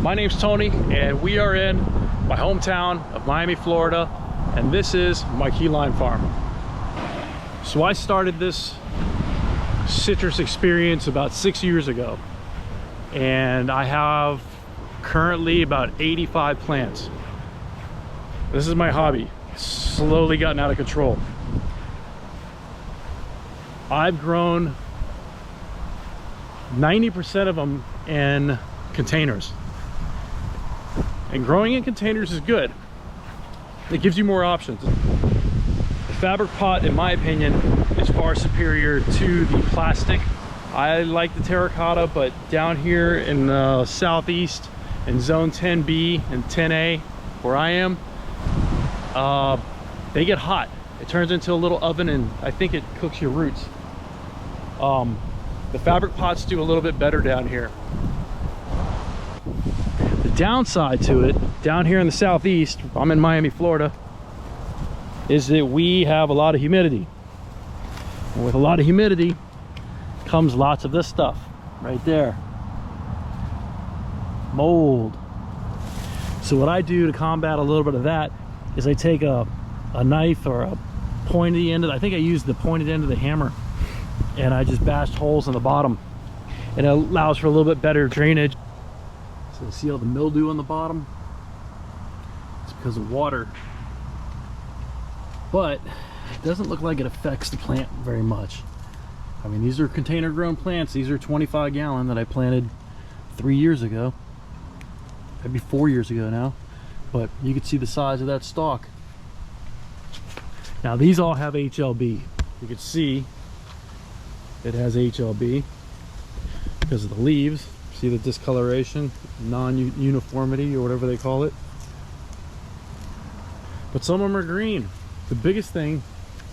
My name's Tony, and we are in my hometown of Miami, Florida, and this is my key lime farm. So I started this citrus experience about 6 years ago, and I have currently about 85 plants. This is my hobby. It's slowly gotten out of control. I've grown 90% of them in containers. And growing in containers is good. It gives you more options. The fabric pot, in my opinion, is far superior to the plastic. I like the terracotta, but down here in the southeast, in zone 10B and 10A, where I am, they get hot. It turns into a little oven, and I think it cooks your roots. The fabric pots do a little bit better down here. The downside to it, down here in the southeast, I'm in Miami, Florida, is that we have a lot of humidity. And with a lot of humidity comes lots of this stuff right there. Mold. So what I do to combat a little bit of that is I take a knife or a pointy end of, I think I used the pointed end of the hammer, and I just bashed holes in the bottom, and it allows for a little bit better drainage. So you see all the mildew on the bottom? It's because of water, but it doesn't look like it affects the plant very much. I mean, these are container grown plants. These are 25 gallon that I planted 3 years ago, maybe 4 years ago now, but you can see the size of that stalk. Now these all have HLB. You can see it has HLB because of the leaves. See the discoloration, non-uniformity, or whatever they call it. But some of them are green. The biggest thing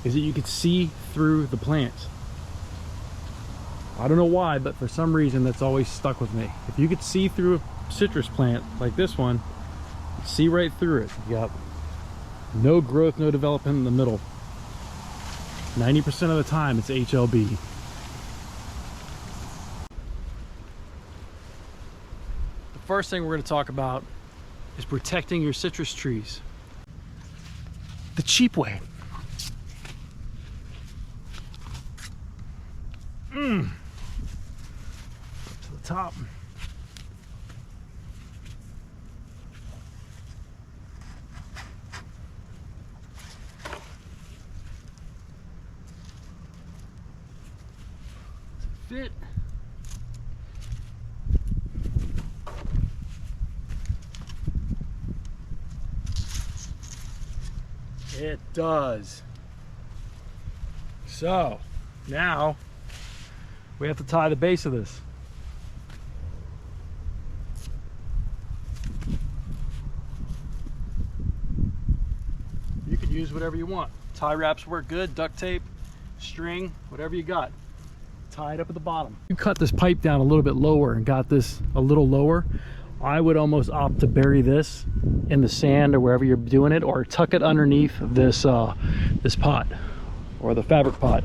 is that you can see through the plants. I don't know why, but for some reason that's always stuck with me. If you could see through a citrus plant like this one, see right through it. You got no growth, no development in the middle. 90% of the time it's HLB. The first thing we're going to talk about is protecting your citrus trees the cheap way. To the top. Fit. It does. So now we have to tie the base of this. You can use whatever you want. Tie wraps work good, duct tape, string, whatever you got. Tie it up at the bottom. You cut this pipe down a little bit lower and got this a little lower, I would almost opt to bury this in the sand or wherever you're doing it, or tuck it underneath this this pot or the fabric pot.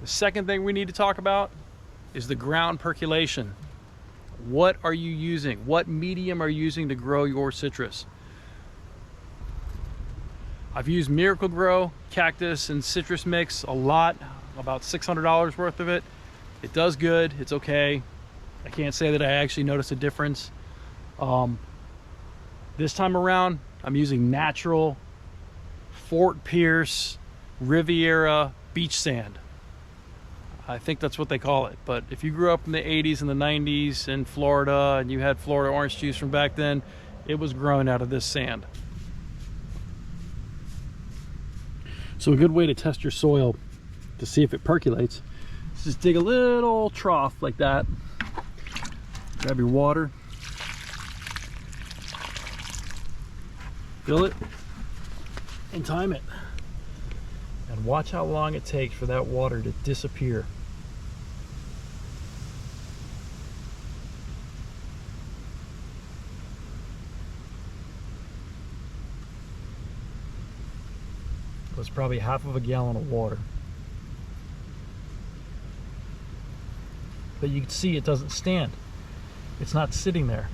The second thing we need to talk about is the ground percolation. What are you using? What medium are you using to grow your citrus? I've used Miracle-Gro, cactus, and citrus mix a lot, about $600 worth of it. It does good, it's okay. I can't say that I actually noticed a difference. This time around, I'm using natural Fort Pierce Riviera beach sand. I think that's what they call it. But if you grew up in the 80s and the 90s in Florida and you had Florida orange juice from back then, it was grown out of this sand. So a good way to test your soil to see if it percolates is just dig a little trough like that. Grab your water, fill it, and time it. And watch how long it takes for that water to disappear. That's probably half of a gallon of water. but you can see it doesn't stand. It's not sitting there.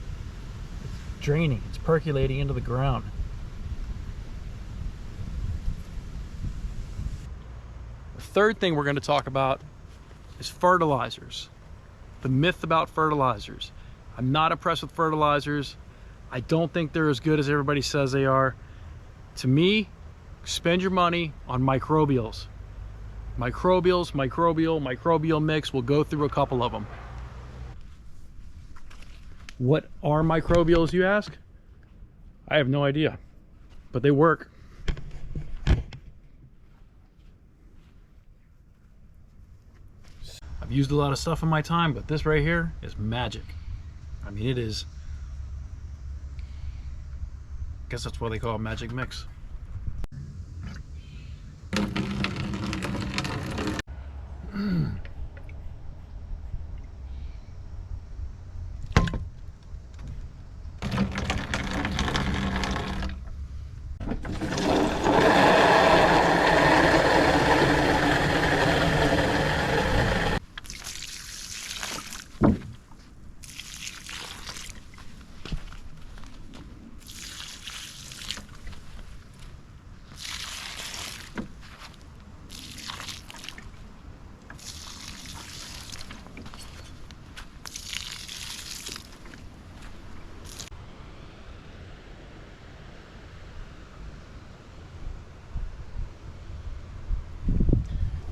It's draining, it's percolating into the ground. The third thing we're going to talk about is fertilizers. The myth about fertilizers. I'm not impressed with fertilizers. I don't think they're as good as everybody says they are. To me, spend your money on microbials. Microbial mix. We'll go through a couple of them. What are microbials, you ask? I have no idea, but they work. I've used a lot of stuff in my time, but this right here is magic. I mean, it is. I guess that's what they call a magic mix.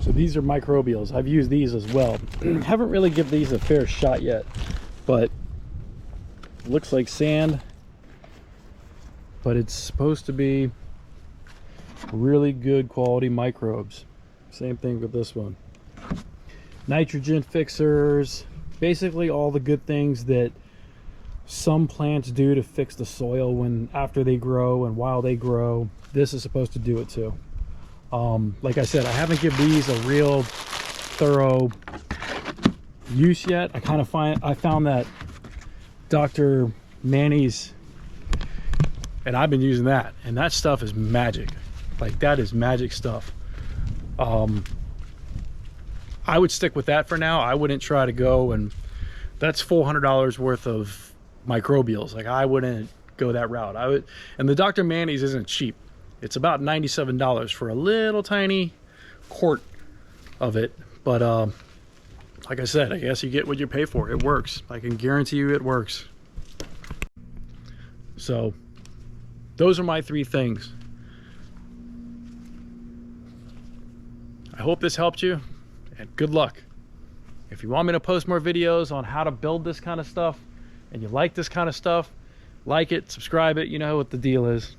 So these are microbials. I've used these as well. Haven't really given these a fair shot yet, but it looks like sand, but it's supposed to be really good quality microbes. Same thing with this one. Nitrogen fixers, basically all the good things that some plants do to fix the soil when after they grow and while they grow. This is supposed to do it too. Like I said, I haven't given these a real thorough use yet. I found that Dr. Manny's, and I've been using that, and that stuff is magic. Like, that is magic stuff. I would stick with that for now. I wouldn't try to go, and that's $400 worth of microbials. Like, I wouldn't go that route. I would, and the Dr. Manny's isn't cheap. It's about $97 for a little tiny quart of it. But like I said, I guess you get what you pay for. It works. I can guarantee you it works. So those are my three things. I hope this helped you, and good luck. If you want me to post more videos on how to build this kind of stuff, and you like this kind of stuff, like it, subscribe it, you know what the deal is.